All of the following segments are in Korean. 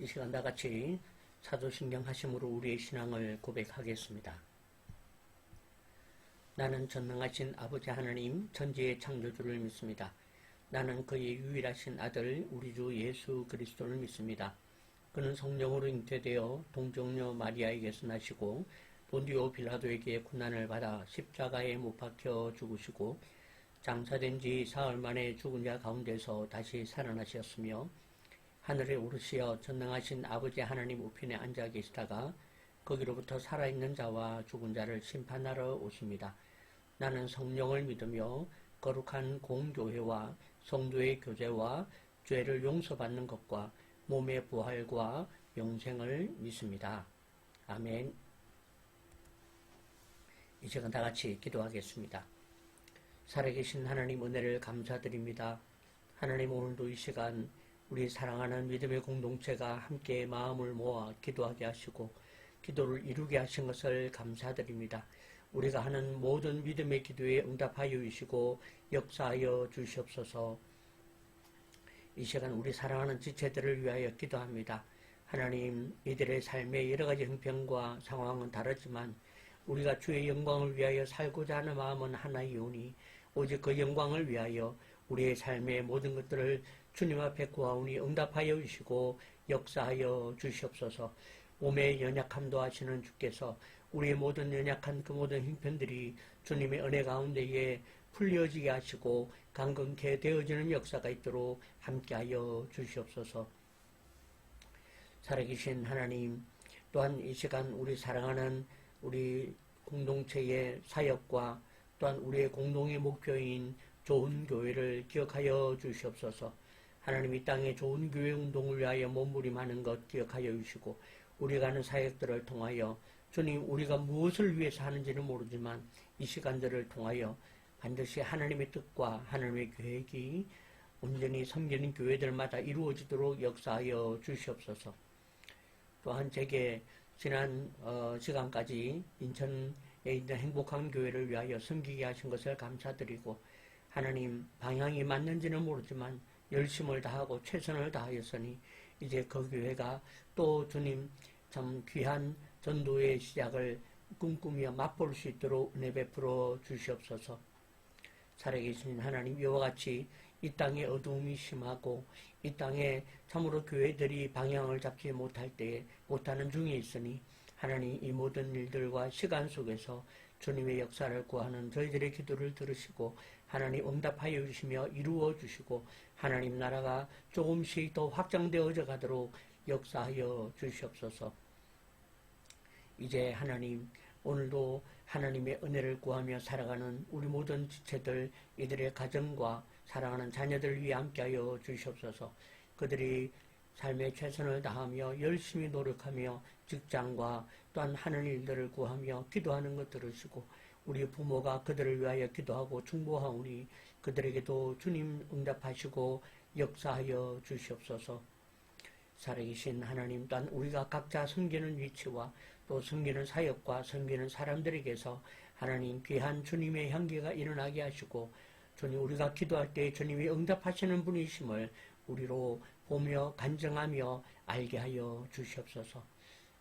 이 시간 다 같이 사도신경 하심으로 우리의 신앙을 고백하겠습니다. 나는 전능하신 아버지 하나님 천지의 창조주를 믿습니다. 나는 그의 유일하신 아들 우리 주 예수 그리스도를 믿습니다. 그는 성령으로 잉태되어 동정녀 마리아에게서 나시고 본디오 빌라도에게 고난을 받아 십자가에 못 박혀 죽으시고 장사된 지 사흘 만에 죽은 자 가운데서 다시 살아나셨으며 하늘에 오르시어 전능하신 아버지 하나님 우편에 앉아 계시다가 거기로부터 살아있는 자와 죽은 자를 심판하러 오십니다. 나는 성령을 믿으며 거룩한 공교회와 성도의 교제와 죄를 용서받는 것과 몸의 부활과 영생을 믿습니다. 아멘. 이 시간 다 같이 기도하겠습니다. 살아계신 하나님 은혜를 감사드립니다. 하나님 오늘도 이 시간 우리 사랑하는 믿음의 공동체가 함께 마음을 모아 기도하게 하시고 기도를 이루게 하신 것을 감사드립니다. 우리가 하는 모든 믿음의 기도에 응답하여 주시고 역사하여 주시옵소서. 이 시간 우리 사랑하는 지체들을 위하여 기도합니다. 하나님, 이들의 삶의 여러 가지 형편과 상황은 다르지만 우리가 주의 영광을 위하여 살고자 하는 마음은 하나이오니 오직 그 영광을 위하여 우리의 삶의 모든 것들을 주님 앞에 구하오니 응답하여 주시고 역사하여 주시옵소서. 몸의 연약함도 하시는 주께서 우리의 모든 연약한 그 모든 형편들이 주님의 은혜 가운데에 풀려지게 하시고 강건케 되어지는 역사가 있도록 함께하여 주시옵소서. 살아계신 하나님, 또한 이 시간 우리 사랑하는 우리 공동체의 사역과 또한 우리의 공동의 목표인 좋은 교회를 기억하여 주시옵소서. 하나님, 이 땅에 좋은 교회 운동을 위하여 몸부림하는 것 기억하여 주시고 우리가 하는 사역들을 통하여 주님, 우리가 무엇을 위해서 하는지는 모르지만 이 시간들을 통하여 반드시 하나님의 뜻과 하나님의 계획이 온전히 섬기는 교회들마다 이루어지도록 역사하여 주시옵소서. 또한 제게 지난 시간까지 인천에 있는 행복한 교회를 위하여 섬기게 하신 것을 감사드리고 하나님, 방향이 맞는지는 모르지만 열심을 다하고 최선을 다하였으니 이제 그 교회가 또 주님 참 귀한 전도의 시작을 꿈꾸며 맛볼 수 있도록 은혜 베풀어 주시옵소서. 살아계신 하나님, 이와 같이 이 땅에 어두움이 심하고 이 땅에 참으로 교회들이 방향을 잡지 못할 때에 못하는 중에 있으니 하나님, 이 모든 일들과 시간 속에서 주님의 역사를 구하는 저희들의 기도를 들으시고 하나님 응답하여 주시며 이루어 주시고 하나님 나라가 조금씩 더 확장되어져 가도록 역사하여 주시옵소서. 이제 하나님, 오늘도 하나님의 은혜를 구하며 살아가는 우리 모든 지체들, 이들의 가정과 사랑하는 자녀들 위해 함께하여 주시옵소서. 그들이 삶의 최선을 다하며 열심히 노력하며 직장과 또한 하는 일들을 구하며 기도하는 것 들으시고 우리 부모가 그들을 위하여 기도하고 중보하오니 그들에게도 주님 응답하시고 역사하여 주시옵소서. 살아계신 하나님, 또한 우리가 각자 섬기는 위치와 또 섬기는 사역과 섬기는 사람들에게서 하나님 귀한 주님의 향기가 일어나게 하시고 주님, 우리가 기도할 때 주님이 응답하시는 분이심을 우리로 보며 간증하며 알게 하여 주시옵소서.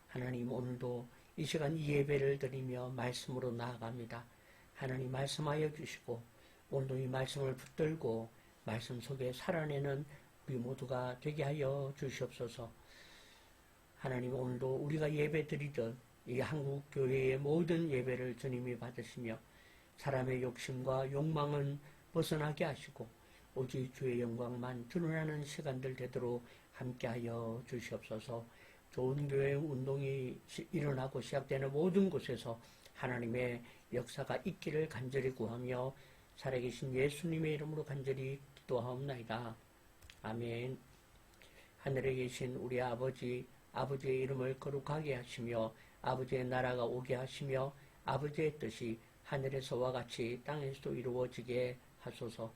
하나님, 오늘도 이 시간 이 예배를 드리며 말씀으로 나아갑니다. 하나님, 말씀하여 주시고 오늘도 이 말씀을 붙들고 말씀 속에 살아내는 우리 모두가 되게 하여 주시옵소서. 하나님, 오늘도 우리가 예배 드리듯 이 한국 교회의 모든 예배를 주님이 받으시며 사람의 욕심과 욕망은 벗어나게 하시고 오직 주의 영광만 드러나는 시간들 되도록 함께하여 주시옵소서. 좋은 교회 운동이 일어나고 시작되는 모든 곳에서 하나님의 역사가 있기를 간절히 구하며 살아계신 예수님의 이름으로 간절히 기도하옵나이다. 아멘. 하늘에 계신 우리 아버지, 아버지의 이름을 거룩하게 하시며 아버지의 나라가 오게 하시며 아버지의 뜻이 하늘에서와 같이 땅에서도 이루어지게 하소서.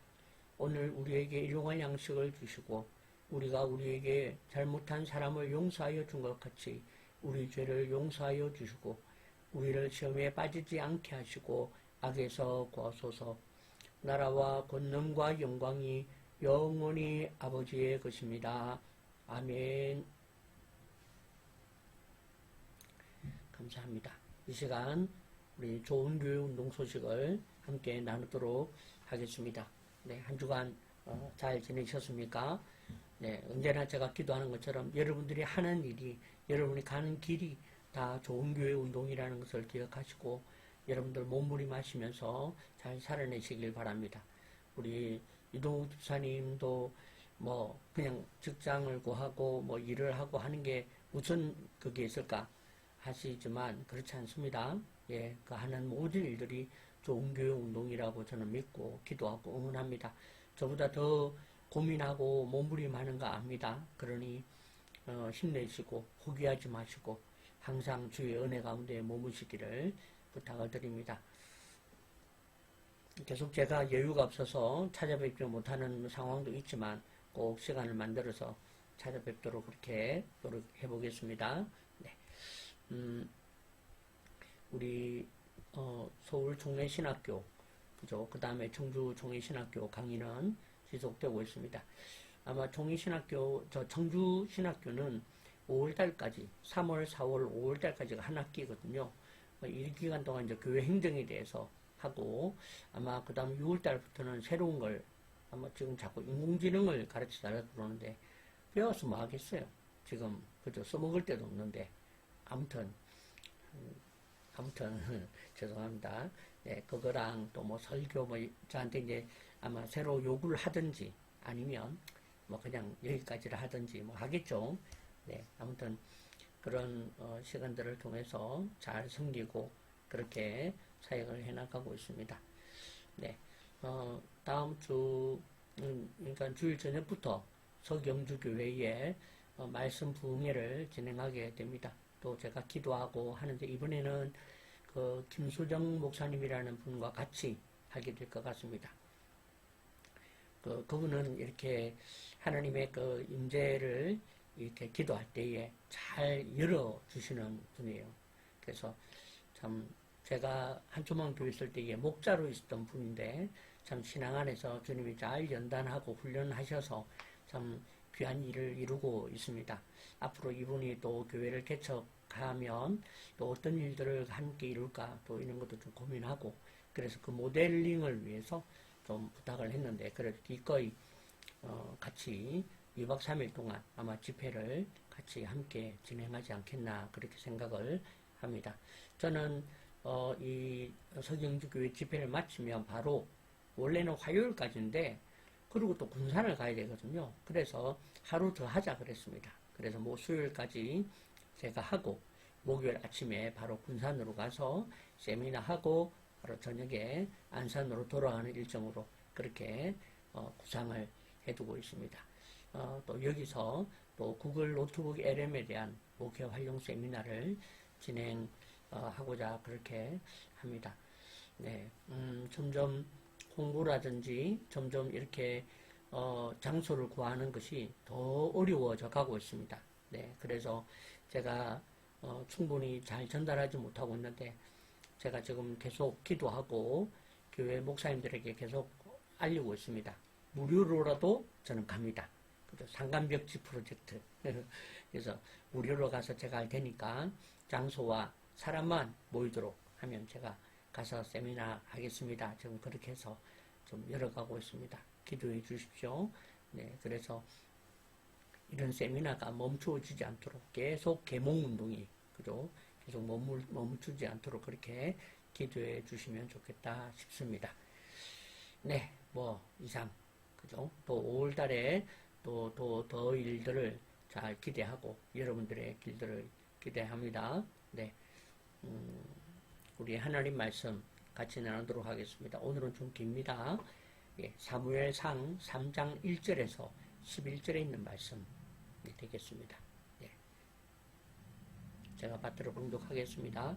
오늘 우리에게 일용할 양식을 주시고 우리가 우리에게 잘못한 사람을 용서하여 준 것 같이 우리 죄를 용서하여 주시고 우리를 시험에 빠지지 않게 하시고 악에서 구하소서. 나라와 권능과 영광이 영원히 아버지의 것입니다. 아멘. 감사합니다. 이 시간 우리 좋은 교회 운동 소식을 함께 나누도록 하겠습니다. 네, 한 주간 잘 지내셨습니까? 네, 언제나 제가 기도하는 것처럼 여러분들이 하는 일이, 여러분이 가는 길이 다 좋은 교회 운동이라는 것을 기억하시고 여러분들 몸부림하시면서 잘 살아내시길 바랍니다. 우리 이동욱 집사님도 뭐 그냥 직장을 구하고 뭐 일을 하고 하는 게 무슨 그게 있을까 하시지만 그렇지 않습니다. 예, 그 하는 모든 일들이 좋은 교회 운동이라고 저는 믿고 기도하고 응원합니다. 저보다 더 고민하고 몸부림하는 거 압니다. 그러니 힘내시고 포기하지 마시고 항상 주의 은혜 가운데 머무시기를 부탁을 드립니다. 계속 제가 여유가 없어서 찾아뵙지 못하는 상황도 있지만 꼭 시간을 만들어서 찾아뵙도록 그렇게 노력해 보겠습니다. 네. 우리 서울 총회신학교 그죠? 그 다음에 청주 총회신학교 강의는 지속되고 있습니다. 아마 총회신학교 청주 신학교는 5월달까지 3월, 4월, 5월달까지가 한 학기거든요. 이 기간 동안 이제 교회 행정에 대해서 하고 아마 그 다음 6월달부터는 새로운 걸 아마 지금 자꾸 인공지능을 가르쳐 달라고 그러는데 배워서 뭐 하겠어요. 지금 그저 써먹을 데도 없는데 아무튼 죄송합니다. 네, 그거랑 또 뭐 설교 뭐 저한테 이제 아마 새로 요구를 하든지 아니면 뭐 그냥 여기까지를 하든지 뭐 하겠죠. 네, 아무튼 그런 시간들을 통해서 잘 섬기고 그렇게 사역을 해나가고 있습니다. 네, 다음 주 그러니까 주일 저녁부터 서경주교회에 말씀 부흥회를 진행하게 됩니다. 또 제가 기도하고 하는데 이번에는 그 김수정 목사님이라는 분과 같이 하게 될 것 같습니다. 그분은 이렇게 하나님의 그 임재를 이렇게 기도할 때에 잘 열어주시는 분이에요. 그래서 참 제가 한초만 교회 있을 때에 목자로 있었던 분인데 참 신앙 안에서 주님이 잘 연단하고 훈련하셔서 참 귀한 일을 이루고 있습니다. 앞으로 이분이 또 교회를 개척하면 또 어떤 일들을 함께 이룰까 또 이런 것도 좀 고민하고 그래서 그 모델링을 위해서 좀 부탁을 했는데 그래도 기꺼이 같이 2박 3일 동안 아마 집회를 같이 함께 진행하지 않겠나 그렇게 생각을 합니다. 저는 이 서경주교회 집회를 마치면 바로 원래는 화요일까지인데 그리고 또 군산을 가야 되거든요. 그래서 하루 더 하자 그랬습니다. 그래서 뭐 수요일까지 제가 하고 목요일 아침에 바로 군산으로 가서 세미나 하고 바로 저녁에 안산으로 돌아가는 일정으로 그렇게 구상을 해두고 있습니다. 또 여기서 또 구글 노트북 LM에 대한 목회 활용 세미나를 진행하고자 그렇게 합니다. 네, 점점 홍보라든지 점점 이렇게 장소를 구하는 것이 더 어려워져 가고 있습니다. 네, 그래서 제가 충분히 잘 전달하지 못하고 있는데 제가 지금 계속 기도하고 교회 목사님들에게 계속 알리고 있습니다. 무료로라도 저는 갑니다. 그죠? 상간벽지 프로젝트. 그래서 무료로 가서 제가 할 테니까 장소와 사람만 모이도록 하면 제가 가서 세미나 하겠습니다. 지금 그렇게 해서 좀 열어가고 있습니다. 기도해 주십시오. 네, 그래서 이런 세미나가 멈추어지지 않도록 계속 계몽운동이, 그죠? 계속 멈추지 않도록 그렇게 기도해 주시면 좋겠다 싶습니다. 네, 뭐, 이상, 그죠? 또 5월 달에 또 더 일들을 잘 기대하고, 여러분들의 길들을 기대합니다. 네. 우리 하나님 말씀 같이 나누도록 하겠습니다. 오늘은 좀 깁니다. 예, 사무엘상 3장 1절에서 11절에 있는 말씀이 되겠습니다. 예. 제가 받들어 봉독하겠습니다.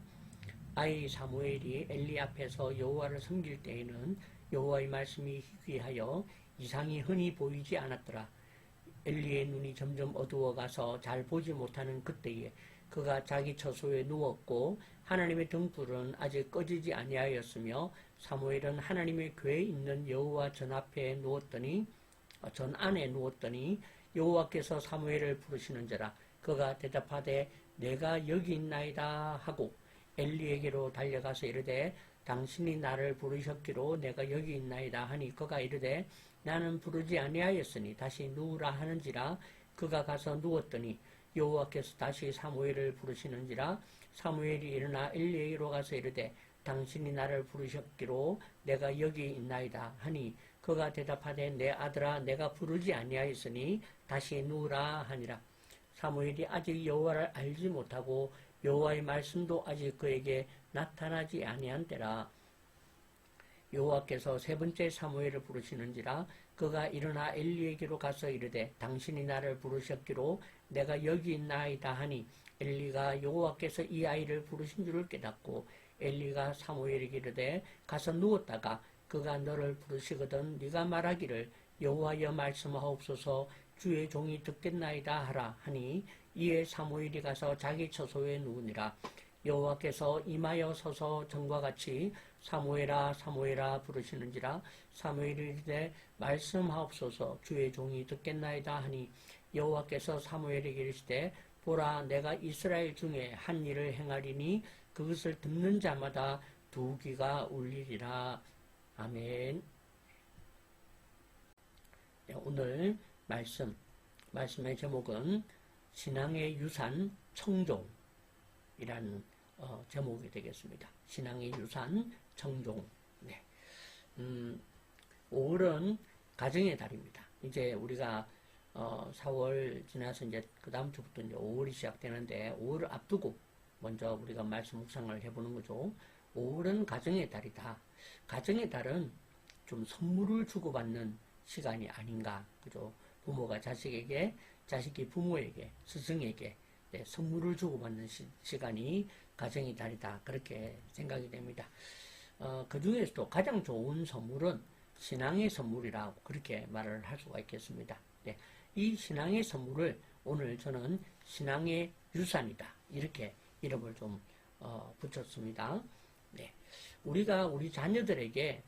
아이 사무엘이 엘리 앞에서 여호와를 섬길 때에는 여호와의 말씀이 희귀하여 이상이 흔히 보이지 않았더라. 엘리의 눈이 점점 어두워가서 잘 보지 못하는 그때에 그가 자기 처소에 누웠고 하나님의 등불은 아직 꺼지지 아니하였으며 사무엘은 하나님의 궤에 있는 여호와 전 안에 누웠더니 여호와께서 사무엘을 부르시는지라 그가 대답하되 내가 여기 있나이다 하고 엘리에게로 달려가서 이르되 당신이 나를 부르셨기로 내가 여기 있나이다 하니 그가 이르되 나는 부르지 아니하였으니 다시 누우라 하는지라 그가 가서 누웠더니 여호와께서 다시 사무엘을 부르시는지라 사무엘이 일어나 엘리에게로 가서 이르되 당신이 나를 부르셨기로 내가 여기 있나이다 하니 그가 대답하되 내 아들아 내가 부르지 아니하였으니 다시 누우라 하니라. 사무엘이 아직 여호와를 알지 못하고 여호와의 말씀도 아직 그에게 나타나지 아니한 때라. 여호와께서 세 번째 사무엘을 부르시는지라 그가 일어나 엘리에게로 가서 이르되 당신이 나를 부르셨기로 내가 여기 있나이다 하니 엘리가 여호와께서 이 아이를 부르신 줄을 깨닫고 엘리가 사무엘에게 이르되 가서 누웠다가 그가 너를 부르시거든 네가 말하기를 여호와여 말씀하옵소서 주의 종이 듣겠나이다 하라 하니 이에 사무엘이 가서 자기 처소에 누우니라. 여호와께서 임하여 서서 전과 같이 사무엘아 사무엘아 부르시는지라 사무엘이 이르되 말씀하옵소서 주의 종이 듣겠나이다 하니 여호와께서 사무엘에게 이르시되 보라 내가 이스라엘 중에 한 일을 행하리니 그것을 듣는 자마다 두 귀가 울리리라. 아멘. 오늘 말씀의 제목은 신앙의 유산 청종이라는 제목이 되겠습니다. 신앙의 유산 청종. 네. 5월은 가정의 달입니다. 이제 우리가 4월 지나서 이제 그 다음 주부터 이제 5월이 시작되는데 5월을 앞두고 먼저 우리가 말씀 묵상을 해보는 거죠. 5월은 가정의 달이다. 가정의 달은 좀 선물을 주고받는 시간이 아닌가, 그죠? 부모가 자식에게, 자식이 부모에게, 스승에게 선물을 주고받는 시간이 가정의 달이다. 그렇게 생각이 됩니다. 그 중에서도 가장 좋은 선물은 신앙의 선물이라고 그렇게 말을 할 수가 있겠습니다. 네, 이 신앙의 선물을 오늘 저는 신앙의 유산이다. 이렇게 이름을 좀 붙였습니다. 네, 우리가 우리 자녀들에게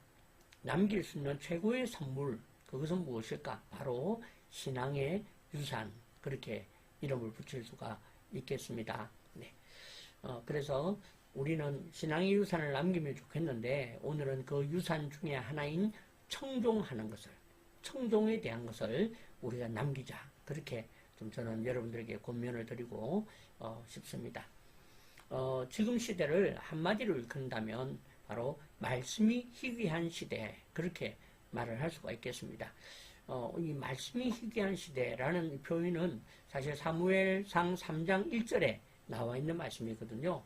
남길 수 있는 최고의 선물, 그것은 무엇일까? 바로 신앙의 유산, 그렇게 이름을 붙일 수가 있겠습니다. 네. 그래서 우리는 신앙의 유산을 남기면 좋겠는데 오늘은 그 유산 중에 하나인 청종하는 것을, 청종에 대한 것을 우리가 남기자. 그렇게 좀 저는 여러분들에게 권면을 드리고 싶습니다. 지금 시대를 한마디로 일컫는다면 바로 말씀이 희귀한 시대, 그렇게 말을 할 수가 있겠습니다. 이 말씀이 희귀한 시대라는 표현은 사실 사무엘상 3장 1절에 나와 있는 말씀이거든요.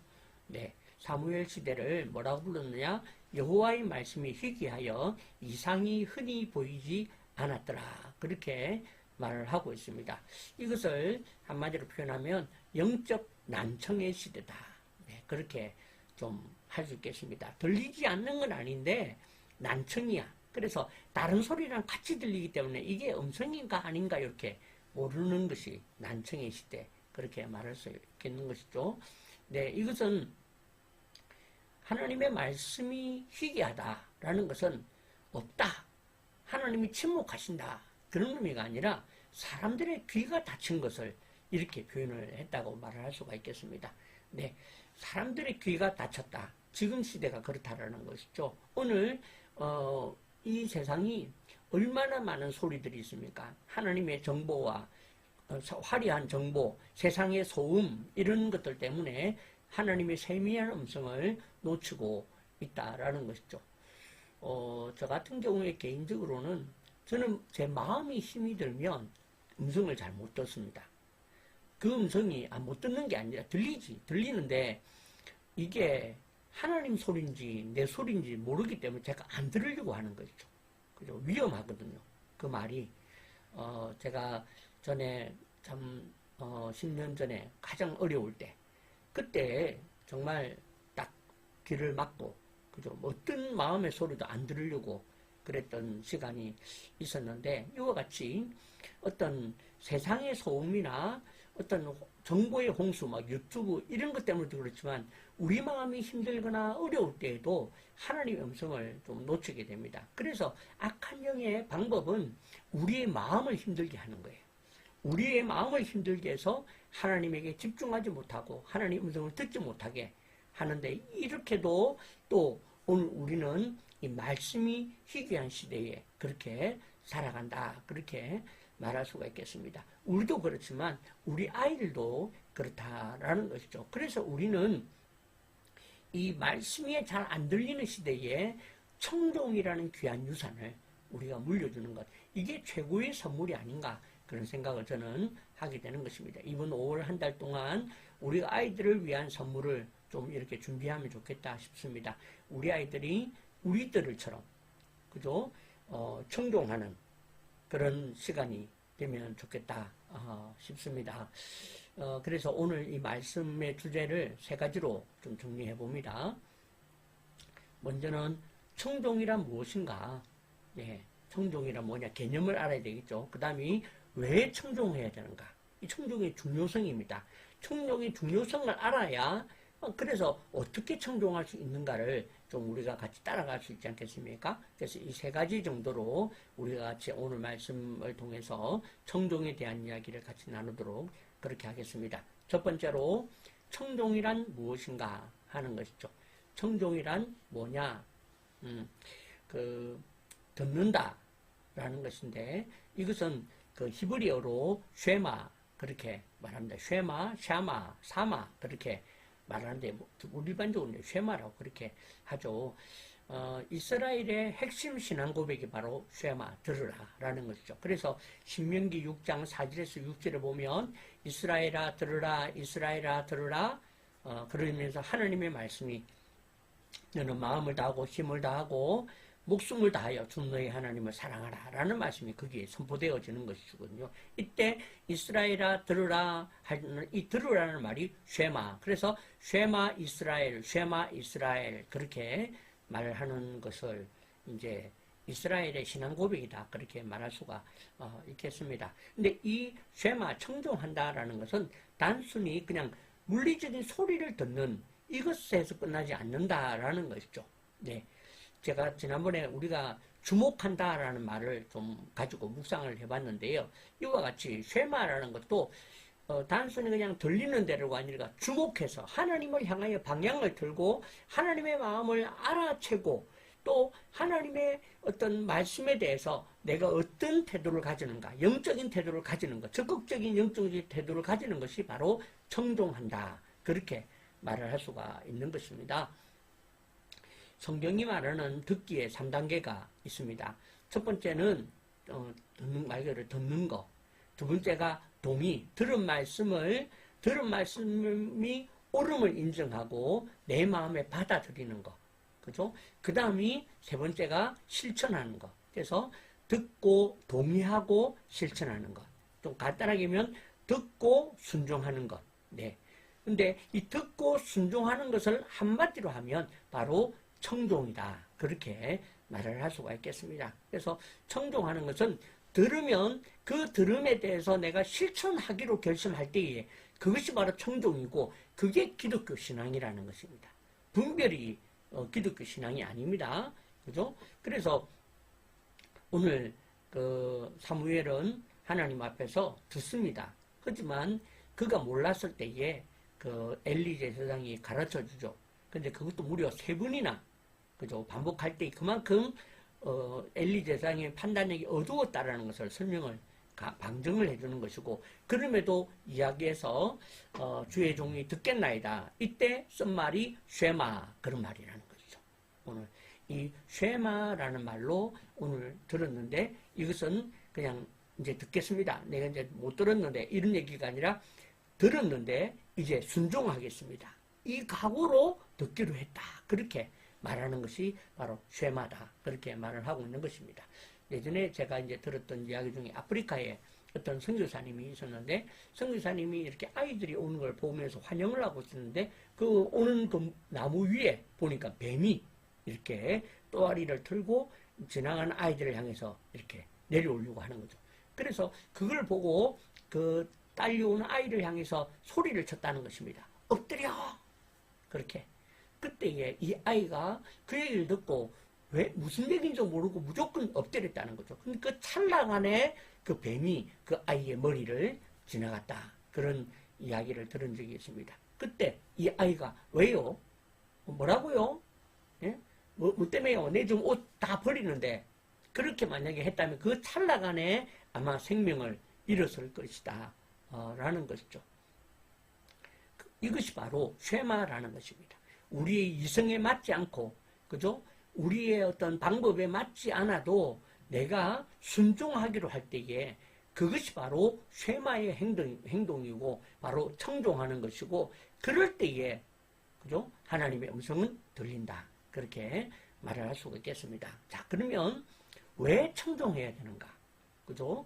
네, 사무엘 시대를 뭐라고 불렀느냐? 여호와의 말씀이 희귀하여 이상이 흔히 보이지 않았더라. 그렇게 말을 하고 있습니다. 이것을 한마디로 표현하면 영적 난청의 시대다. 네, 그렇게 좀 할 수 있겠습니다. 들리지 않는 건 아닌데 난청이야. 그래서 다른 소리랑 같이 들리기 때문에 이게 음성인가 아닌가 이렇게 모르는 것이 난청의 시대, 그렇게 말할 수 있겠는 것이죠. 네, 이것은 하나님의 말씀이 희귀하다라는 것은 없다, 하나님이 침묵하신다, 그런 의미가 아니라 사람들의 귀가 닫힌 것을 이렇게 표현을 했다고 말을 할 수가 있겠습니다. 네, 사람들의 귀가 닫혔다. 지금 시대가 그렇다라는 것이죠. 오늘 이 세상이 얼마나 많은 소리들이 있습니까? 하나님의 정보와 화려한 정보, 세상의 소음, 이런 것들 때문에 하나님의 세미한 음성을 놓치고 있다라는 것이죠. 저 같은 경우에 개인적으로는 저는 제 마음이 힘이 들면 음성을 잘 못 듣습니다. 그 음성이 못 듣는 게 아니라 들리는데 이게 하나님 소리인지 내 소리인지 모르기 때문에 제가 안 들으려고 하는 거죠. 그죠? 위험하거든요. 그 말이. 제가 전에 참 10년 전에 가장 어려울 때, 그때 정말 딱 귀를 막고, 그죠? 어떤 마음의 소리도 안 들으려고 그랬던 시간이 있었는데, 이와 같이 어떤 세상의 소음이나 어떤 정보의 홍수, 막 유튜브 이런 것 때문에도 그렇지만 우리 마음이 힘들거나 어려울 때에도 하나님의 음성을 좀 놓치게 됩니다. 그래서 악한 영의 방법은 우리의 마음을 힘들게 하는 거예요. 우리의 마음을 힘들게 해서 하나님에게 집중하지 못하고 하나님 음성을 듣지 못하게 하는데, 이렇게도 또 오늘 우리는 이 말씀이 희귀한 시대에 그렇게 살아간다, 그렇게 말할 수가 있겠습니다. 우리도 그렇지만 우리 아이들도 그렇다라는 것이죠. 그래서 우리는 이 말씀이 잘 안 들리는 시대에 청종이라는 귀한 유산을 우리가 물려주는 것, 이게 최고의 선물이 아닌가, 그런 생각을 저는 하게 되는 것입니다. 이번 5월 한 달 동안 우리가 아이들을 위한 선물을 좀 이렇게 준비하면 좋겠다 싶습니다. 우리 아이들이 우리들처럼 그죠? 청종하는 그런 시간이 되면 좋겠다 싶습니다. 그래서 오늘 이 말씀의 주제를 세 가지로 좀 정리해 봅니다. 먼저는 청종이란 무엇인가? 네, 청종이란 뭐냐? 개념을 알아야 되겠죠. 그 다음에 왜 청종해야 되는가? 이 청종의 중요성입니다. 청종의 중요성을 알아야 그래서 어떻게 청종할 수 있는가를 좀 우리가 같이 따라갈 수 있지 않겠습니까? 그래서 이 세 가지 정도로 우리가 같이 오늘 말씀을 통해서 청종에 대한 이야기를 같이 나누도록 그렇게 하겠습니다. 첫 번째로 청종이란 무엇인가 하는 것이죠. 청종이란 뭐냐? 듣는다라는 것인데, 이것은 그 히브리어로 쉐마 그렇게 말합니다. 쉐마, 샤마, 사마 그렇게 말하는데, 우리 일반적으로 쉐마라고 그렇게 하죠. 이스라엘의 핵심 신앙 고백이 바로 쉐마, 들으라라는 것이죠. 그래서 신명기 6장 4절에서 6절을 보면 이스라엘아 들으라, 이스라엘아 들으라, 그러면서 하나님의 말씀이 너는 마음을 다하고 힘을 다하고 목숨을 다하여 주 너의 하나님을 사랑하라 라는 말씀이 거기에 선포되어지는 것이거든요. 이때 이스라엘아 들으라 하는 이 들으라는 말이 쉐마, 그래서 쉐마 이스라엘, 쉐마 이스라엘 그렇게 말을 하는 것을 이제 이스라엘의 신앙 고백이다 그렇게 말할 수가 있겠습니다. 근데 이 쉐마, 청종한다라는 것은 단순히 그냥 물리적인 소리를 듣는 이것에서 끝나지 않는다라는 것이죠. 네. 제가 지난번에 우리가 주목한다라는 말을 좀 가지고 묵상을 해봤는데요. 이와 같이 쉐마라는 것도 단순히 그냥 들리는 대로가 아니라 주목해서 하나님을 향하여 방향을 틀고 하나님의 마음을 알아채고 또 하나님의 어떤 말씀에 대해서 내가 어떤 태도를 가지는가, 영적인 태도를 가지는 것, 적극적인 영적인 태도를 가지는 것이 바로 청종한다. 그렇게 말을 할 수가 있는 것입니다. 성경이 말하는 듣기에 3단계가 있습니다. 첫 번째는 말 그대로 듣는 거. 두 번째가 동의, 들은 말씀이 옳음을 인정하고 내 마음에 받아들이는 거. 그죠? 그 다음이 세 번째가 실천하는 것. 그래서 듣고 동의하고 실천하는 것. 좀 간단하게 하면 듣고 순종하는 것. 네. 근데 이 듣고 순종하는 것을 한마디로 하면 바로 청종이다. 그렇게 말을 할 수가 있겠습니다. 그래서 청종하는 것은 들으면 그 들음에 대해서 내가 실천하기로 결심할 때에 그것이 바로 청종이고 그게 기독교 신앙이라는 것입니다. 분별이 기독교 신앙이 아닙니다. 그죠? 그래서 오늘 그 사무엘은 하나님 앞에서 듣습니다. 하지만 그가 몰랐을 때에 그 엘리 제사장이 가르쳐 주죠. 근데 그것도 무려 3번이나 그죠? 반복할 때 그만큼 엘리 제사장의 판단력이 어두웠다라는 것을 설명을 방증을 해주는 것이고, 그럼에도 이야기에서 주의 종이 듣겠나이다. 이때 쓴 말이 쉐마 그런 말이라는 것이죠. 오늘 이 쉐마라는 말로 오늘 들었는데 이것은 그냥 이제 듣겠습니다. 내가 이제 못 들었는데 이런 얘기가 아니라 들었는데 이제 순종하겠습니다. 이 각오로 듣기로 했다. 그렇게 말하는 것이 바로 쉐마다. 그렇게 말을 하고 있는 것입니다. 예전에 제가 이제 들었던 이야기 중에 아프리카에 어떤 선교사님이 있었는데 선교사님이 이렇게 아이들이 오는 걸 보면서 환영을 하고 있었는데 그 오는 그 나무 위에 보니까 뱀이 이렇게 또아리를 틀고 지나가는 아이들을 향해서 이렇게 내려오려고 하는 거죠. 그래서 그걸 보고 그 딸려오는 아이를 향해서 소리를 쳤다는 것입니다. 엎드려! 그렇게. 그때에 이 아이가 그 얘기를 듣고 왜 무슨 얘기인지 모르고 무조건 엎드렸다는 거죠. 근데 그 찰나 안에 그 뱀이 그 아이의 머리를 지나갔다. 그런 이야기를 들은 적이 있습니다. 그때 이 아이가 왜요? 뭐라고요? 예? 뭐 때문에요? 내 지금 옷 다 버리는데. 그렇게 만약에 했다면 그 찰나간에 아마 생명을 잃었을 것이다. 라는 것이죠. 이것이 바로 쉐마라는 것입니다. 우리의 이성에 맞지 않고, 그죠? 우리의 어떤 방법에 맞지 않아도 내가 순종하기로 할 때에 그것이 바로 쉐마의 행동이고 바로 청종하는 것이고, 그럴 때에, 그죠? 하나님의 음성은 들린다. 그렇게 말을 할 수가 있겠습니다. 자, 그러면 왜 청종해야 되는가? 그죠?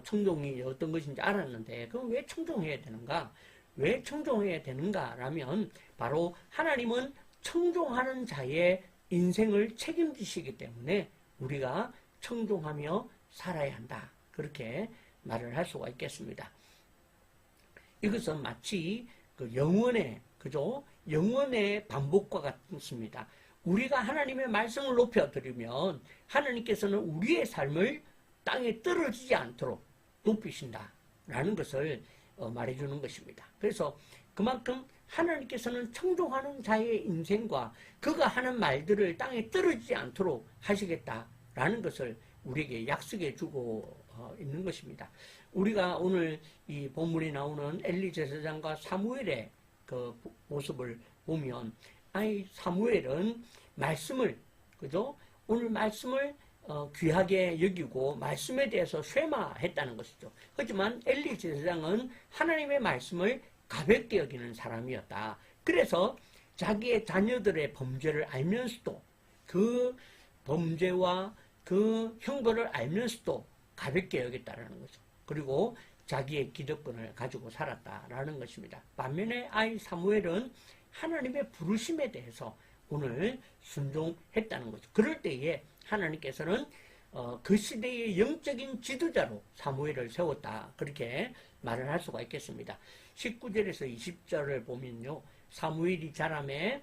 청종이 어떤 것인지 알았는데, 그럼 왜 청종해야 되는가? 왜 청종해야 되는가라면, 바로 하나님은 청종하는 자의 인생을 책임지시기 때문에 우리가 청종하며 살아야 한다. 그렇게 말을 할 수가 있겠습니다. 이것은 마치 그 영원의, 그죠? 영원의 반복과 같습니다. 우리가 하나님의 말씀을 높여드리면 하나님께서는 우리의 삶을 땅에 떨어지지 않도록 높이신다라는 것을 말해주는 것입니다. 그래서 그만큼 하나님께서는 청종하는 자의 인생과 그가 하는 말들을 땅에 떨어지지 않도록 하시겠다라는 것을 우리에게 약속해 주고 있는 것입니다. 우리가 오늘 이 본문에 나오는 엘리 제사장과 사무엘의 그 모습을 보면, 사무엘은 말씀을, 그죠? 오늘 말씀을 귀하게 여기고 말씀에 대해서 쇠마했다는 것이죠. 하지만 엘리 제사장은 하나님의 말씀을 가볍게 여기는 사람이었다. 그래서 자기의 자녀들의 범죄를 알면서도 그 범죄와 그 형벌을 알면서도 가볍게 여겼다는 거죠. 그리고 자기의 기득권을 가지고 살았다라는 것입니다. 반면에 아이 사무엘은 하나님의 부르심에 대해서 오늘 순종했다는 거죠. 그럴 때에 하나님께서는 그 시대의 영적인 지도자로 사무엘을 세웠다. 그렇게 말을 할 수가 있겠습니다. 19절에서 20절을 보면요. 사무엘이 자라매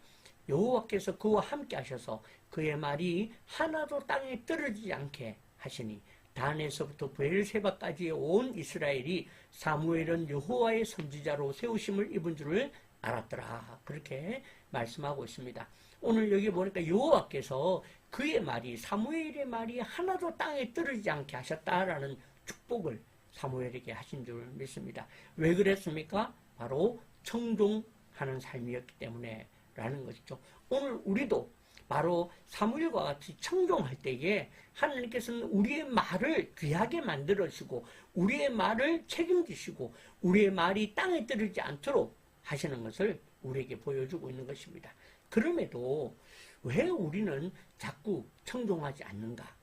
여호와께서 그와 함께 하셔서 그의 말이 하나도 땅에 떨어지지 않게 하시니 단에서부터 브엘세바까지 온 이스라엘이 사무엘은 여호와의 선지자로 세우심을 입은 줄을 알았더라. 그렇게 말씀하고 있습니다. 오늘 여기 보니까 여호와께서 그의 말이, 사무엘의 말이 하나도 땅에 떨어지지 않게 하셨다라는 축복을 사무엘에게 하신 줄 믿습니다. 왜 그랬습니까? 바로 청종하는 삶이었기 때문에 라는 것이죠. 오늘 우리도 바로 사무엘과 같이 청종할 때에 하나님께서는 우리의 말을 귀하게 만들어주시고 우리의 말을 책임지시고 우리의 말이 땅에 떨어지지 않도록 하시는 것을 우리에게 보여주고 있는 것입니다. 그럼에도 왜 우리는 자꾸 청종하지 않는가?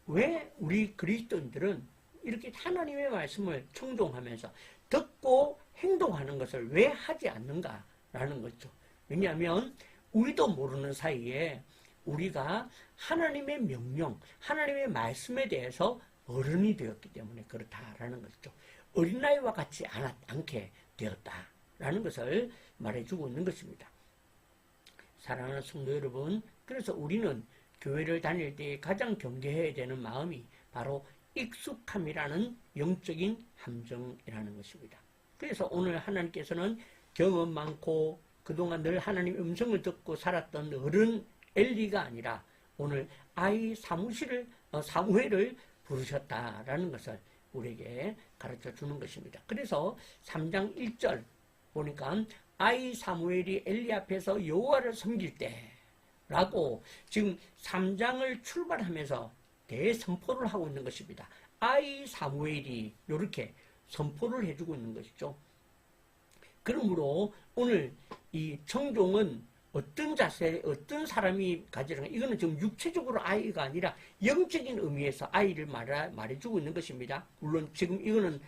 왜 우리 그리스도인들은 이렇게 하나님의 말씀을 청종하면서 듣고 행동하는 것을 왜 하지 않는가라는 거죠. 왜냐하면 우리도 모르는 사이에 우리가 하나님의 명령, 하나님의 말씀에 대해서 어른이 되었기 때문에 그렇다라는 것이죠. 어린아이와 같지 않게 되었다라는 것을 말해주고 있는 것입니다. 사랑하는 성도 여러분, 그래서 우리는 교회를 다닐 때 가장 경계해야 되는 마음이 바로 익숙함이라는 영적인 함정이라는 것입니다. 그래서 오늘 하나님께서는 경험 많고 그동안 늘 하나님의 음성을 듣고 살았던 어른 엘리가 아니라 오늘 아이 사무엘을 부르셨다라는 것을 우리에게 가르쳐 주는 것입니다. 그래서 3장 1절 보니까 아이 사무엘이 엘리 앞에서 여호와를 섬길 때라고 지금 3장을 출발하면서 대선포를 하고 있는 것입니다. 아이 사무엘이 이렇게 선포를 해주고 있는 것이죠. 그러므로 오늘 이 청종은 어떤 자세, 어떤 사람이 가지는가? 이거는 지금 육체적으로 아이가 아니라 영적인 의미에서 아이를 말해주고 있는 것입니다. 물론 지금 이거는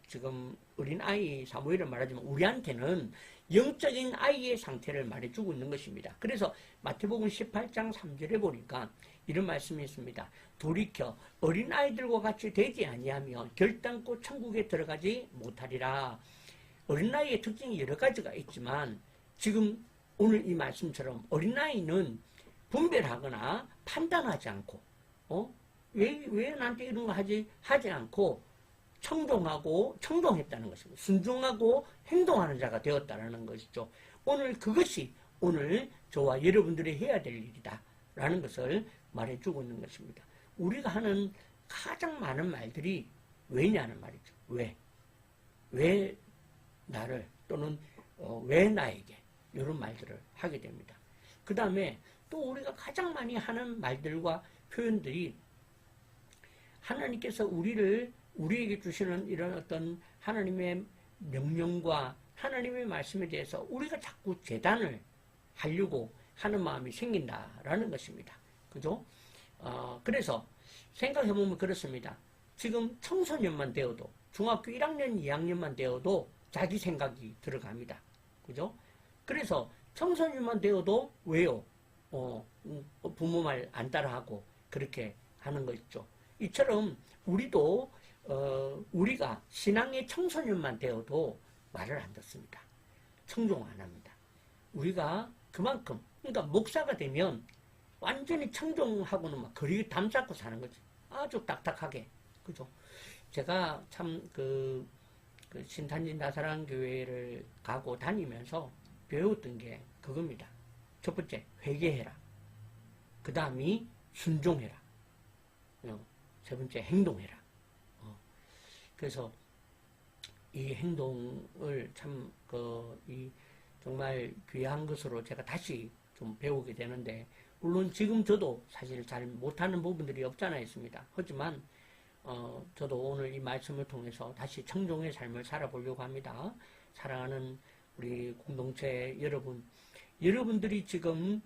지금 어린 아이 사무엘을 말하지만 우리한테는 영적인 아이의 상태를 말해주고 있는 것입니다. 그래서 마태복음 18장 3절에 보니까 이런 말씀이 있습니다. 돌이켜 어린 아이들과 같이 되지 아니하면 결단코 천국에 들어가지 못하리라. 어린아이의 특징이 여러 가지가 있지만 지금 오늘 이 말씀처럼 어린아이는 분별하거나 판단하지 않고, 왜 나한테 이런 거 하지 않고, 청종했다는 것입니다. 순종하고 행동하는 자가 되었다는 것이죠. 오늘 그것이 오늘 저와 여러분들이 해야 될 일이다. 라는 것을 말해주고 있는 것입니다. 우리가 하는 가장 많은 말들이 왜냐는 말이죠. 왜 나를 또는 왜 나에게 이런 말들을 하게 됩니다. 그 다음에 또 우리가 가장 많이 하는 말들과 표현들이 하나님께서 우리에게 주시는 이런 어떤 하나님의 명령과 하나님의 말씀에 대해서 우리가 자꾸 재단을 하려고 하는 마음이 생긴다라는 것입니다. 그죠? 그래서 생각해보면 그렇습니다. 지금 청소년만 되어도 중학교 1학년, 2학년만 되어도 자기 생각이 들어갑니다. 그죠? 그래서 청소년만 되어도 왜요? 부모 말 안 따라하고 그렇게 하는 거 있죠. 이처럼 우리도 우리가 신앙의 청소년만 되어도 말을 안 듣습니다. 청종 안 합니다. 우리가 그만큼 그러니까 목사가 되면 완전히 청종하고는 막 거리 담잡고 사는 거지. 아주 딱딱하게. 그죠? 제가 참 그 신탄진 나사랑 교회를 가고 다니면서 배웠던 게 그겁니다. 첫 번째, 회개해라. 그 다음이 순종해라. 세 번째, 행동해라. 그래서 이 행동을 참 정말 귀한 것으로 제가 다시 좀 배우게 되는데, 물론 지금 저도 사실 잘 못하는 부분들이 없잖아 있습니다. 하지만 저도 오늘 이 말씀을 통해서 다시 청종의 삶을 살아보려고 합니다. 사랑하는 우리 공동체 여러분들이 지금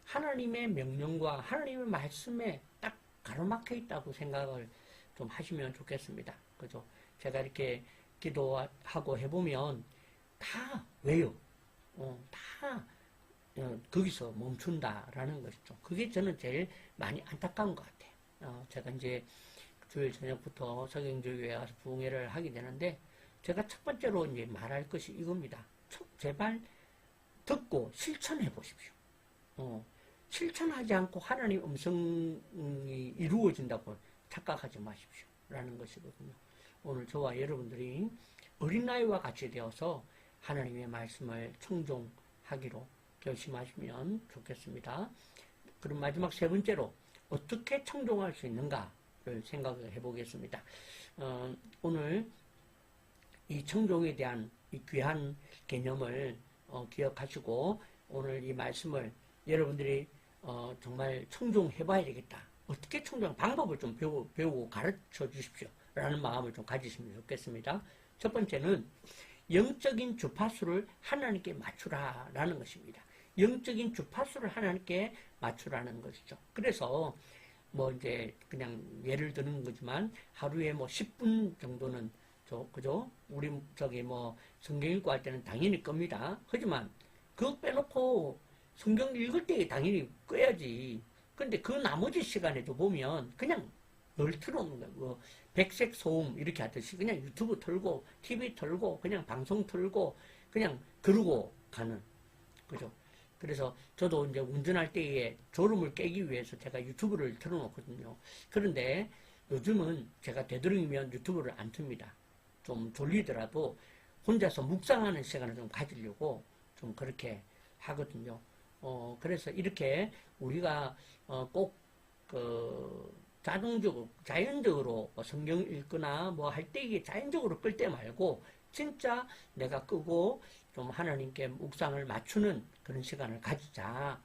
하나님의 명령과 하나님의 말씀에 딱 가로막혀 있다고 생각을 좀 하시면 좋겠습니다. 그죠? 제가 이렇게 기도하고 해보면 다 왜요? 다 거기서 멈춘다라는 것이죠. 그게 저는 제일 많이 안타까운 것 같아요. 제가 이제 주일 저녁부터 서경주교회 가서 부흥회를 하게 되는데, 제가 첫 번째로 이제 말할 것이 이겁니다. 제발 듣고 실천해 보십시오. 실천하지 않고 하나님 음성이 이루어진다고 착각하지 마십시오. 라는 것이거든요. 오늘 저와 여러분들이 어린아이와 같이 되어서 하나님의 말씀을 청종하기로 결심하시면 좋겠습니다. 그럼 마지막 세 번째로 어떻게 청종할 수 있는가를 생각을 해보겠습니다. 오늘 이 청종에 대한 이 귀한 개념을 기억하시고 오늘 이 말씀을 여러분들이 정말 청종해봐야 되겠다. 어떻게 청종 방법을 좀 배우고 가르쳐 주십시오. 라는 마음을 좀 가지시면 좋겠습니다. 첫 번째는 영적인 주파수를 하나님께 맞추라라는 것입니다. 영적인 주파수를 하나님께 맞추라는 것이죠. 그래서 이제 그냥 예를 드는 거지만 하루에 10분 정도는 그죠? 우리 성경 읽고 할 때는 당연히 끕니다. 하지만 그거 빼놓고 성경 읽을 때 당연히 꺼야지. 근데 그 나머지 시간에도 보면 그냥 늘 틀어놓는 거예요. 백색 소음 이렇게 하듯이 그냥 유튜브 틀고 TV 틀고 그냥 방송 틀고 그냥 그러고 가는 그죠? 그래서 저도 이제 운전할 때에 졸음을 깨기 위해서 제가 유튜브를 틀어놓거든요. 그런데 요즘은 제가 되도록이면 유튜브를 안 틉니다. 좀 졸리더라도 혼자서 묵상하는 시간을 좀 가지려고 좀 그렇게 하거든요. 그래서 이렇게 우리가 꼭 자연적으로 성경 읽거나 할 때 이게 자연적으로 끌 때 말고 진짜 내가 끄고 좀 하나님께 묵상을 맞추는 그런 시간을 가지자.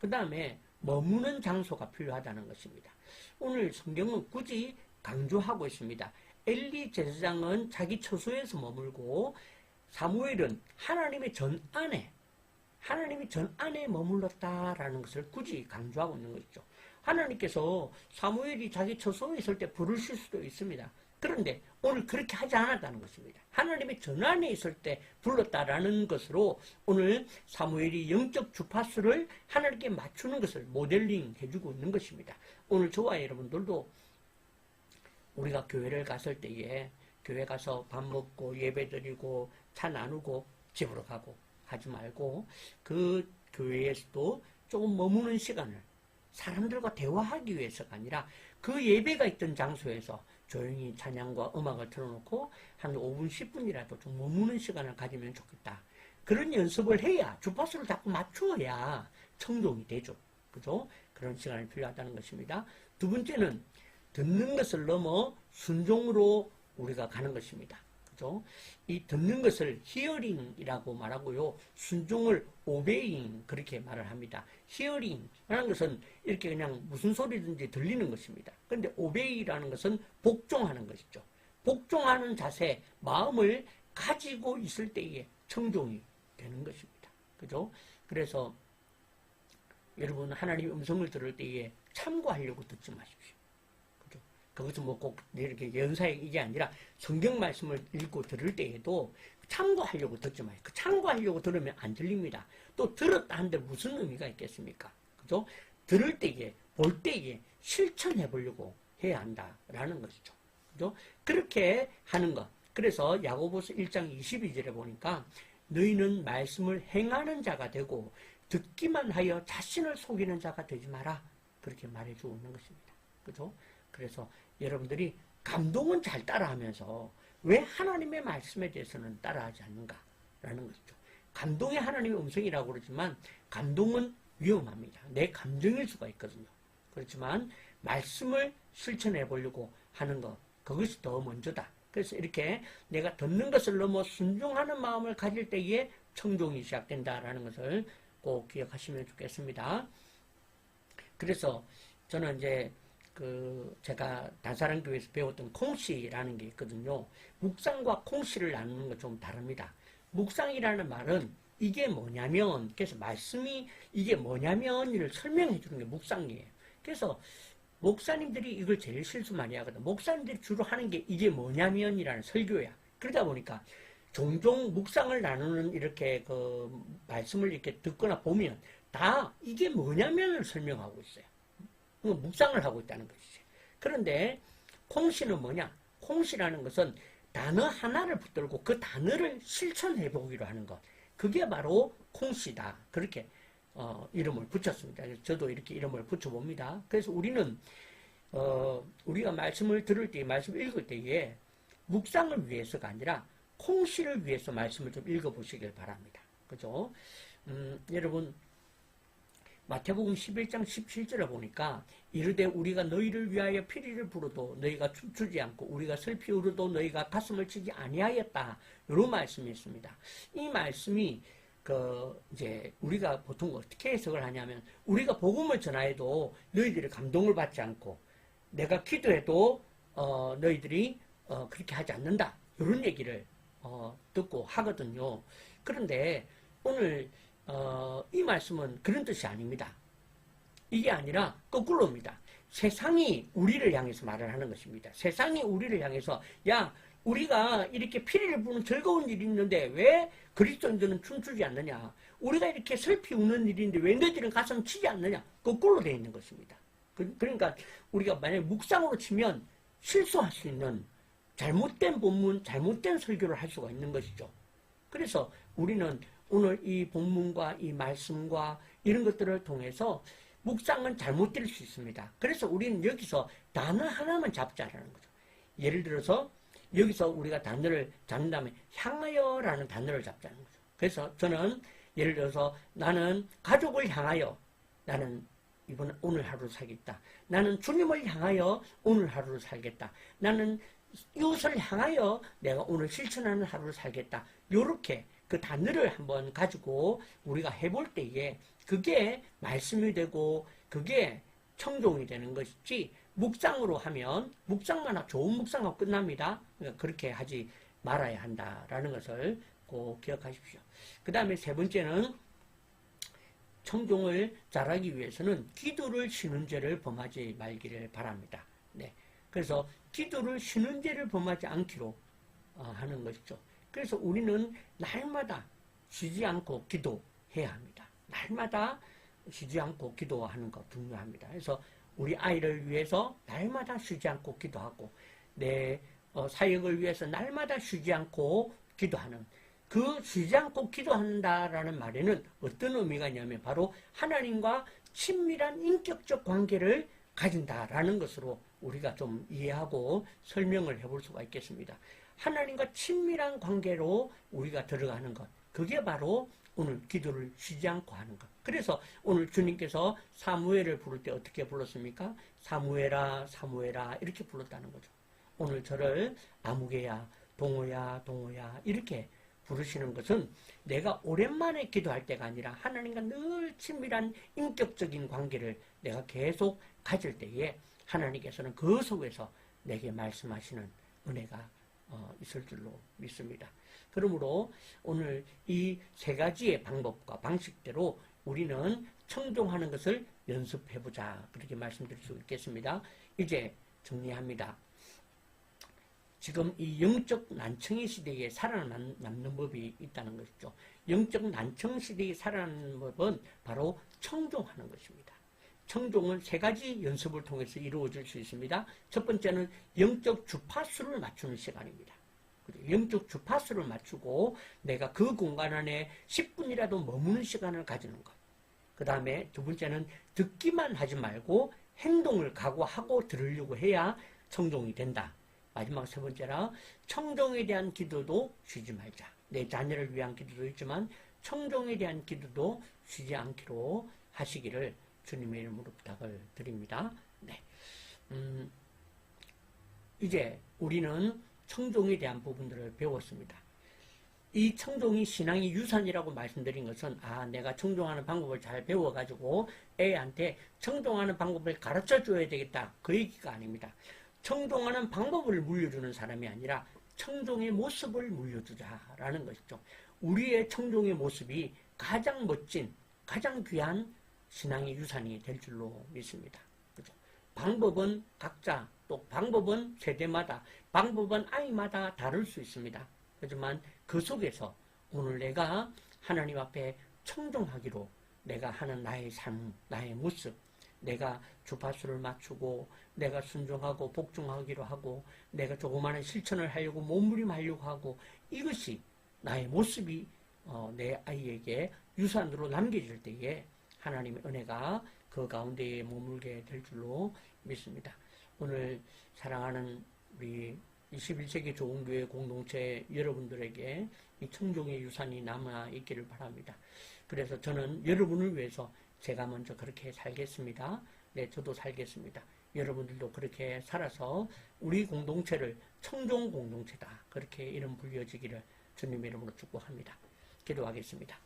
그 다음에 머무는 장소가 필요하다는 것입니다. 오늘 성경은 굳이 강조하고 있습니다. 엘리 제사장은 자기 처소에서 머물고 사무엘은 하나님이 전 안에 머물렀다라는 것을 굳이 강조하고 있는 것이죠. 하나님께서 사무엘이 자기 처소에 있을 때 부르실 수도 있습니다. 그런데 오늘 그렇게 하지 않았다는 것입니다. 하나님의 전 안에 있을 때 불렀다라는 것으로 오늘 사무엘이 영적 주파수를 하나님께 맞추는 것을 모델링 해주고 있는 것입니다. 오늘 저와 여러분들도 우리가 교회를 갔을 때에 교회 가서 밥 먹고 예배 드리고 차 나누고 집으로 가고 하지 말고 그 교회에서도 조금 머무는 시간을 사람들과 대화하기 위해서가 아니라 그 예배가 있던 장소에서 조용히 찬양과 음악을 틀어놓고 한 5분, 10분이라도 좀 머무는 시간을 가지면 좋겠다. 그런 연습을 해야 주파수를 자꾸 맞추어야 청종이 되죠. 그죠? 그런 시간이 필요하다는 것입니다. 두 번째는 듣는 것을 넘어 순종으로 우리가 가는 것입니다. 그죠? 이 듣는 것을 히어링이라고 말하고요. 순종을 오베잉 그렇게 말을 합니다. 히어링이라는 것은 이렇게 그냥 무슨 소리든지 들리는 것입니다. 그런데 오베이라는 것은 복종하는 것이죠. 복종하는 자세, 마음을 가지고 있을 때에 청종이 되는 것입니다. 그죠? 그래서 여러분 하나님의 음성을 들을 때에 참고하려고 듣지 마십시오. 그죠? 그것은 뭐 꼭 이렇게 연사에 이게 아니라 성경 말씀을 읽고 들을 때에도 참고하려고 듣지 마요. 그 참고하려고 들으면 안 들립니다. 또 들었다 한데 무슨 의미가 있겠습니까? 그죠? 들을 때에, 볼 때에 실천해 보려고 해야 한다라는 것이죠. 그죠? 그렇게 하는 것. 그래서 야고보서 1장 22절에 보니까 너희는 말씀을 행하는 자가 되고 듣기만 하여 자신을 속이는 자가 되지 마라. 그렇게 말해주고 있는 것입니다. 그죠? 그래서 여러분들이 감동은 잘 따라하면서 왜 하나님의 말씀에 대해서는 따라하지 않는가라는 것이죠. 감동이 하나님의 음성이라고 그러지만 감동은 위험합니다. 내 감정일 수가 있거든요. 그렇지만 말씀을 실천해 보려고 하는 것, 그것이 더 먼저다. 그래서 이렇게 내가 듣는 것을 넘어 순종하는 마음을 가질 때에 청종이 시작된다라는 것을 꼭 기억하시면 좋겠습니다. 그래서 저는 이제 제가 단사랑교회에서 배웠던 콩씨라는 게 있거든요. 묵상과 콩씨를 나누는 건 좀 다릅니다. 묵상이라는 말은 이게 뭐냐면, 그래서 말씀이 이게 뭐냐면을 설명해 주는 게 묵상이에요. 그래서 목사님들이 이걸 제일 실수 많이 하거든. 목사님들이 주로 하는 게 이게 뭐냐면이라는 설교야. 그러다 보니까 종종 묵상을 나누는 이렇게 말씀을 이렇게 듣거나 보면 다 이게 뭐냐면을 설명하고 있어요. 묵상을 하고 있다는 것이지. 그런데 콩씨는 뭐냐? 콩씨라는 것은 단어 하나를 붙들고 그 단어를 실천해 보기로 하는 것. 그게 바로 콩씨다. 그렇게 이름을 붙였습니다. 저도 이렇게 이름을 붙여봅니다. 그래서 우리는 우리가 말씀을 들을 때, 말씀을 읽을 때에 묵상을 위해서가 아니라 콩씨를 위해서 말씀을 좀 읽어보시길 바랍니다. 그죠? 여러분 마태복음 11장 17절에 보니까 이르되 우리가 너희를 위하여 피리를 부르도 너희가 춤추지 않고 우리가 슬피 울어도 너희가 가슴을 치지 아니하였다. 이런 말씀이 있습니다. 이 말씀이 이제 우리가 보통 어떻게 해석을 하냐면 우리가 복음을 전하여도 너희들이 감동을 받지 않고 내가 기도해도 너희들이 그렇게 하지 않는다. 이런 얘기를 듣고 하거든요. 그런데 오늘 이 말씀은 그런 뜻이 아닙니다. 이게 아니라 거꾸로입니다. 세상이 우리를 향해서 말을 하는 것입니다. 세상이 우리를 향해서 야 우리가 이렇게 피리를 부는 즐거운 일이 있는데 왜 그리스도인들은 춤추지 않느냐. 우리가 이렇게 슬피 우는 일인데 왜 너희들은 가슴 치지 않느냐. 거꾸로 되어 있는 것입니다. 그러니까 우리가 만약에 묵상으로 치면 실수할 수 있는 잘못된 본문, 잘못된 설교를 할 수가 있는 것이죠. 그래서 우리는 오늘 이 본문과 이 말씀과 이런 것들을 통해서 묵상은 잘못될 수 있습니다. 그래서 우리는 여기서 단어 하나만 잡자라는 거죠. 예를 들어서 여기서 우리가 단어를 잡는 다음에 향하여라는 단어를 잡자는 거죠. 그래서 저는 예를 들어서 나는 가족을 향하여 나는 오늘 하루를 살겠다. 나는 주님을 향하여 오늘 하루를 살겠다. 나는 이웃을 향하여 내가 오늘 실천하는 하루를 살겠다. 요렇게 그 단어를 한번 가지고 우리가 해볼 때에 그게 말씀이 되고 그게 청종이 되는 것이지 묵상으로 하면 묵상만 좋은 묵상하고 끝납니다. 그러니까 그렇게 하지 말아야 한다라는 것을 꼭 기억하십시오. 그 다음에 세 번째는 청종을 잘하기 위해서는 기도를 쉬는 죄를 범하지 말기를 바랍니다. 네. 그래서 기도를 쉬는 죄를 범하지 않기로 하는 것이죠. 그래서 우리는 날마다 쉬지 않고 기도해야 합니다. 날마다 쉬지 않고 기도하는 것 중요합니다. 그래서 우리 아이를 위해서 날마다 쉬지 않고 기도하고 내 사역을 위해서 날마다 쉬지 않고 기도하는 그 쉬지 않고 기도한다라는 말에는 어떤 의미가 있냐면 바로 하나님과 친밀한 인격적 관계를 가진다라는 것으로 우리가 좀 이해하고 설명을 해볼 수가 있겠습니다. 하나님과 친밀한 관계로 우리가 들어가는 것, 그게 바로 오늘 기도를 쉬지 않고 하는 것. 그래서 오늘 주님께서 사무엘을 부를 때 어떻게 불렀습니까? 사무엘아 사무엘아 이렇게 불렀다는 거죠. 오늘 저를 아무개야 동호야 동호야 이렇게 부르시는 것은 내가 오랜만에 기도할 때가 아니라 하나님과 늘 친밀한 인격적인 관계를 내가 계속 가질 때에 하나님께서는 그 속에서 내게 말씀하시는 은혜가 있을 줄로 믿습니다. 그러므로 오늘 이 세 가지의 방법과 방식대로 우리는 청종하는 것을 연습해보자. 그렇게 말씀드릴 수 있겠습니다. 이제 정리합니다. 지금 이 영적 난청의 시대에 살아남는 법이 있다는 것이죠. 영적 난청 시대에 살아남는 법은 바로 청종하는 것입니다. 청종은 세 가지 연습을 통해서 이루어질 수 있습니다. 첫 번째는 영적 주파수를 맞추는 시간입니다. 영적 주파수를 맞추고 내가 그 공간 안에 10분이라도 머무는 시간을 가지는 것. 그 다음에 두 번째는 듣기만 하지 말고 행동을 각오하고 들으려고 해야 청종이 된다. 마지막 세 번째라 청종에 대한 기도도 쉬지 말자. 내 자녀를 위한 기도도 있지만 청종에 대한 기도도 쉬지 않기로 하시기를 주님의 이름으로 부탁을 드립니다. 네. 이제 우리는 청종에 대한 부분들을 배웠습니다. 이 청종이 신앙의 유산이라고 말씀드린 것은 내가 청종하는 방법을 잘 배워가지고 애한테 청종하는 방법을 가르쳐 줘야 되겠다. 그 얘기가 아닙니다. 청종하는 방법을 물려주는 사람이 아니라 청종의 모습을 물려주자라는 것이죠. 우리의 청종의 모습이 가장 멋진, 가장 귀한 신앙의 유산이 될 줄로 믿습니다. 그렇죠? 방법은 각자, 또 방법은 세대마다, 방법은 아이마다 다를 수 있습니다. 하지만 그 속에서 오늘 내가 하나님 앞에 청종하기로 내가 하는 나의 삶, 나의 모습, 내가 주파수를 맞추고 내가 순종하고 복종하기로 하고 내가 조그마한 실천을 하려고 몸부림하려고 하고 이것이 나의 모습이 내 아이에게 유산으로 남겨질 때에 하나님의 은혜가 그 가운데에 머물게 될 줄로 믿습니다. 오늘 사랑하는 우리 21세기 좋은교회 공동체 여러분들에게 이 청종의 유산이 남아있기를 바랍니다. 그래서 저는 여러분을 위해서 제가 먼저 그렇게 살겠습니다. 네, 저도 살겠습니다. 여러분들도 그렇게 살아서 우리 공동체를 청종 공동체다. 그렇게 이름 불려지기를 주님의 이름으로 축복합니다. 기도하겠습니다.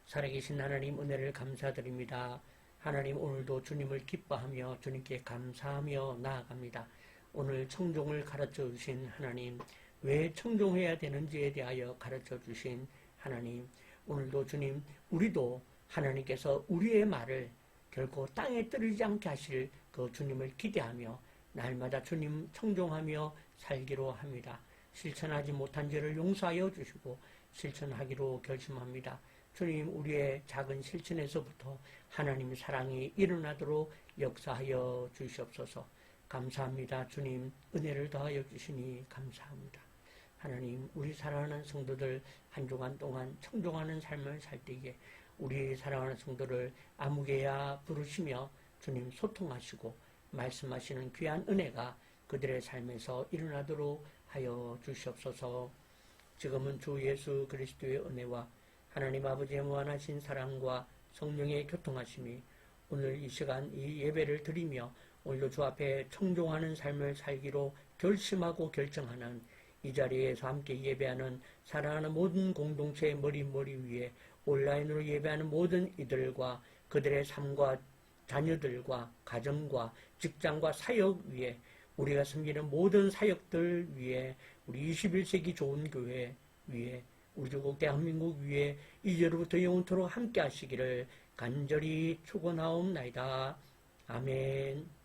살아계신 하나님 은혜를 감사드립니다. 하나님 오늘도 주님을 기뻐하며 주님께 감사하며 나아갑니다. 오늘 청종을 가르쳐 주신 하나님, 왜 청종해야 되는지에 대하여 가르쳐 주신 하나님, 오늘도 주님, 우리도 하나님께서 우리의 말을 결코 땅에 떨어지지 않게 하실 그 주님을 기대하며 날마다 주님 청종하며 살기로 합니다. 실천하지 못한 죄를 용서하여 주시고 실천하기로 결심합니다. 주님, 우리의 작은 실천에서부터 하나님의 사랑이 일어나도록 역사하여 주시옵소서. 감사합니다. 주님, 은혜를 더하여 주시니 감사합니다. 하나님, 우리 사랑하는 성도들 한 주간 동안 청종하는 삶을 살 때에 우리 사랑하는 성도를 아무개야 부르시며 주님 소통하시고 말씀하시는 귀한 은혜가 그들의 삶에서 일어나도록 하여 주시옵소서. 지금은 주 예수 그리스도의 은혜와 하나님 아버지의 무한하신 사랑과 성령의 교통하심이 오늘 이 시간 이 예배를 드리며 오늘도 주 앞에 청종하는 삶을 살기로 결심하고 결정하는 이 자리에서 함께 예배하는 사랑하는 모든 공동체의 머리 위에 온라인으로 예배하는 모든 이들과 그들의 삶과 자녀들과 가정과 직장과 사역 위에 우리가 섬기는 모든 사역들 위에 우리 21세기 좋은 교회 위에 우리 조국 대한민국 위에 이제로부터 영원토록 함께 하시기를 간절히 축원하옵나이다. 아멘.